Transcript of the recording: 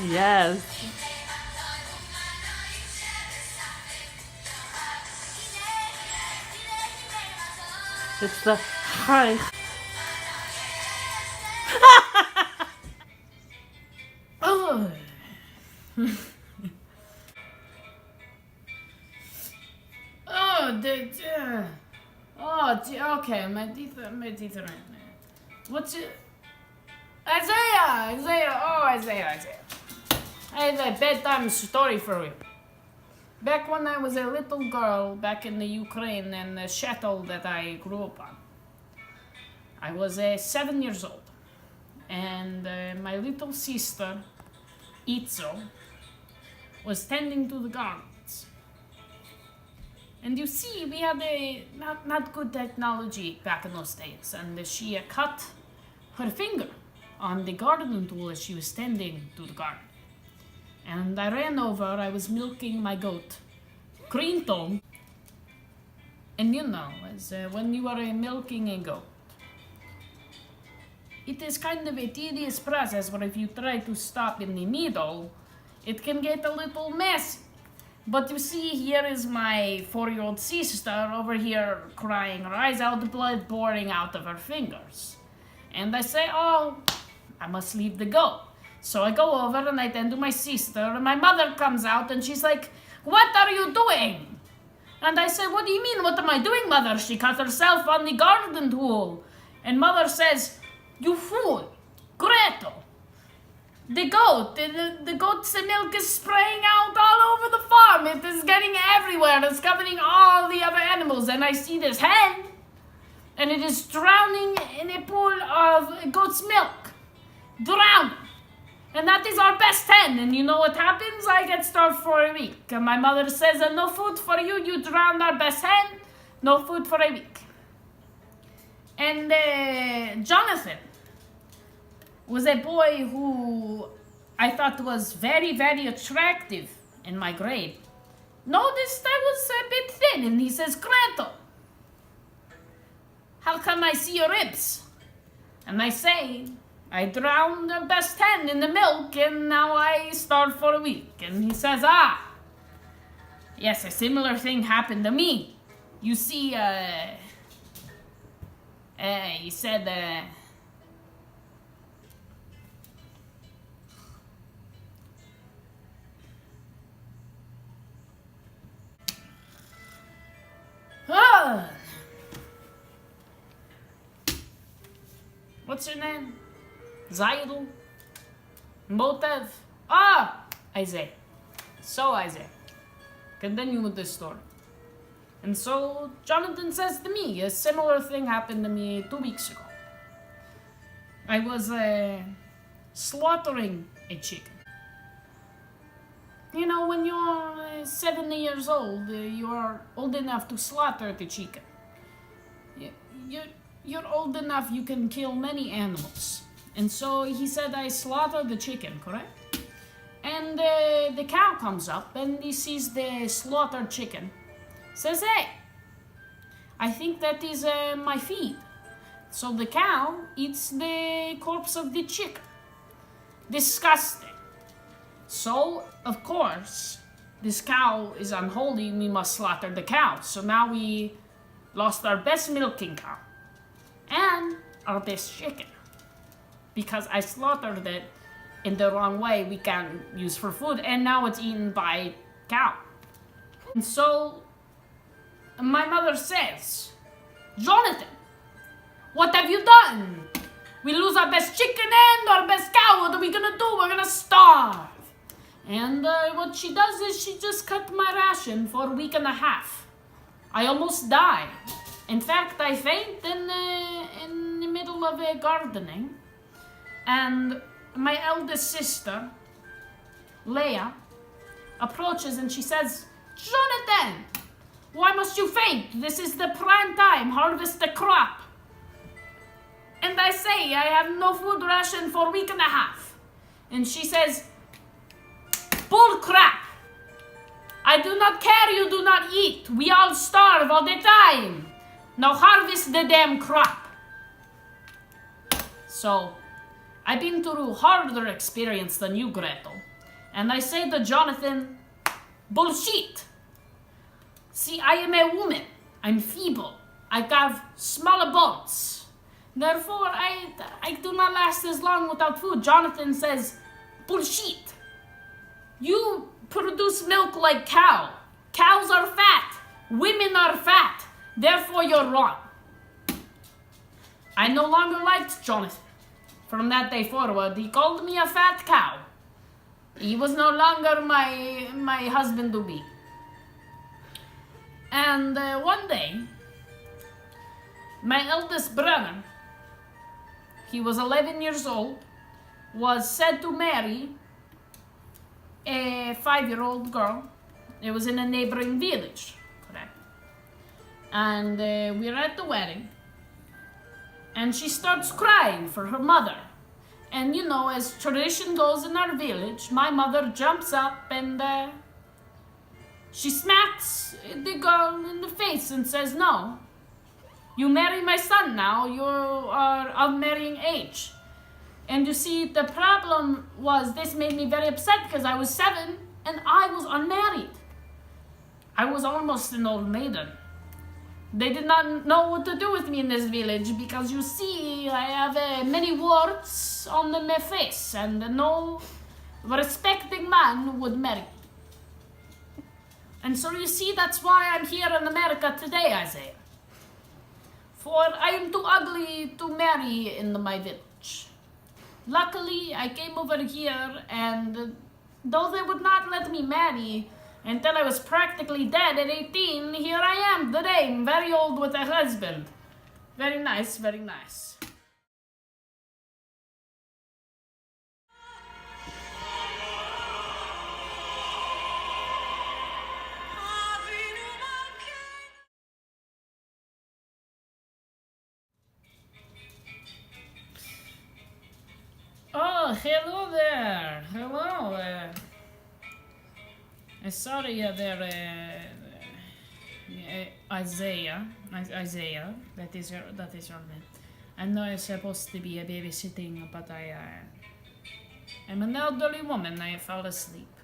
Yes. It's the hi. Oh, oh, okay, my teeth are right there. What's it? Isaiah. I have a bedtime story for you. Back when I was a little girl back in the Ukraine and the chateau that I grew up on, I was 7 years old, and my little sister, Itzo, was tending to the gardens. And you see, we had a not good technology back in those days, and she cut her finger on the gardening tool as she was tending to the garden. And I ran over, I was milking my goat, Gretl. And you know, as when you are milking a goat, it is kind of a tedious process where if you try to stop in the middle, it can get a little messy. But you see, here is my 4-year-old sister over here crying her eyes out, blood pouring out of her fingers. And I say, oh, I must leave the goat. So I go over and I tend to my sister, and my mother comes out and she's like, what are you doing? And I say, what do you mean, what am I doing, mother? She cut herself on the garden tool. And mother says, you fool, Gretl, the goat, the goat's milk is spraying out all over the farm. It is getting everywhere. It's covering all the other animals. And I see this hen, and it is drowning in a pool of goat's milk. Drowning. And that is our best hen. And you know what happens? I get starved for a week. And my mother says, no food for you. You drowned our best hen. No food for a week. And Jonathan was a boy who I thought was very, very attractive in my grade. Noticed I was a bit thin, and he says, Gretl, how come I see your ribs? And I say, I drowned the best hen in the milk, and now I starved for a week. And he says, yes, a similar thing happened to me. You see, he said, what's your name? Zaidel? Motev? Isaiah. So, Isaiah, continue with this story. And so, Jonathan says to me, a similar thing happened to me 2 weeks ago. I was slaughtering a chicken. You know, when you're 7 years old, you are old enough to slaughter the chicken. You're old enough, you can kill many animals. And so he said, I slaughtered the chicken, correct? And the cow comes up and he sees the slaughtered chicken. Says, hey, I think that is my feed. So the cow eats the corpse of the chicken. Disgusting. So, of course, this cow is unholy, we must slaughter the cow. So now we lost our best milking cow and our best chicken, because I slaughtered it in the wrong way we can use for food, and now it's eaten by cow. And so my mother says, Jonathan, what have you done? We lose our best chicken and our best cow. What are we gonna do? We're gonna starve. And what she does is she just cut my ration for a week and a half. I almost died. In fact, I faint in the middle of gardening. And my eldest sister, Leah, approaches and she says, Jonathan, why must you faint? This is the prime time. Harvest the crop. And I say, I have no food ration for a week and a half. And she says, bull crap. I do not care, you do not eat. We all starve all the time. Now harvest the damn crop. So I've been through harder experience than you, Gretel. And I say to Jonathan, bullshit. See, I am a woman. I'm feeble. I have smaller bones. Therefore, I do not last as long without food. Jonathan says, bullshit. You produce milk like cow. Cows are fat. Women are fat. Therefore, you're wrong. I no longer liked Jonathan. From that day forward, he called me a fat cow. He was no longer my husband-to-be. And one day, my eldest brother, he was 11 years old, was said to marry a 5-year-old girl. It was in a neighboring village, correct? And we were at the wedding, and she starts crying for her mother. And you know, as tradition goes in our village, my mother jumps up and she smacks the girl in the face and says, no, you marry my son now, you are of marrying age. And you see, the problem was this made me very upset because I was 7 and I was unmarried. I was almost an old maiden. They did not know what to do with me in this village because you see, I have many warts on my face and no respecting man would marry. And so you see, that's why I'm here in America today, Isaiah. For I am too ugly to marry in my village. Luckily, I came over here, and though they would not let me marry until I was practically dead at 18, here I am today, very old with a husband. Very nice, very nice. Oh, hello there. Hello. Sorry there, Isaiah. Isaiah, that is your name. I know I'm supposed to be babysitting, but I'm an elderly woman. I fell asleep.